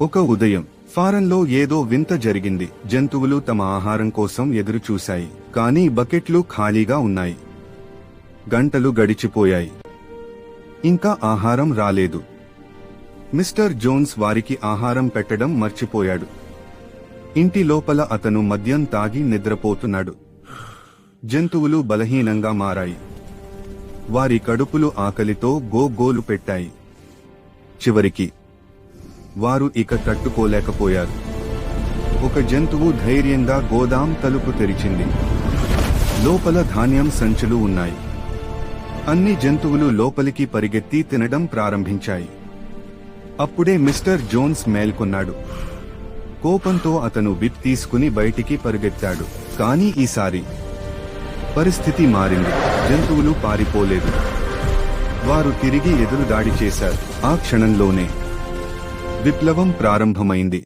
ఒక ఉదయం ఫారంలో ఏదో వింత జరిగింది. జంతువులు తమ ఆహారం కోసం ఎదురు చూశాయి, కానీ బకెట్లు ఖాళీగా ఉన్నాయి. గంటలు గడిచిపోయాయి, ఇంకా ఆహారం రాలేదు. మిస్టర్ జోన్స్ వారికి ఆహారం పెట్టడం మర్చిపోయాడు. ఇంటి లోపల అతను మద్యం తాగి నిద్రపోతున్నాడు. జంతువులు బలహీనంగా మారాయి. వారి కడుపులు ఆకలితో గోగోలు పెట్టాయి. చివరికి వారు ఇక తట్టుకోలేకపోయారు. ఒక జంతువు ధైర్యంగా గోదాం తలుపు తెరిచింది. లోపల ధాన్యం సంచులు ఉన్నాయి. అన్ని జంతువులు లోపలికి పరిగెత్తి తినడం ప్రారంభించాయి. అప్పుడే మిస్టర్ జోన్స్ మేల్కొన్నాడు. కోపంతో అతను విప్ తీసుకుని బయటికి పరిగెత్తాడు. కానీ ఈసారి పరిస్థితి మారింది. జంతువులు పారిపోలేదు, వారు తిరిగి ఎదురు దాడి చేశారు. ఆ క్షణంలోనే విప్లవం ప్రారంభమైంది.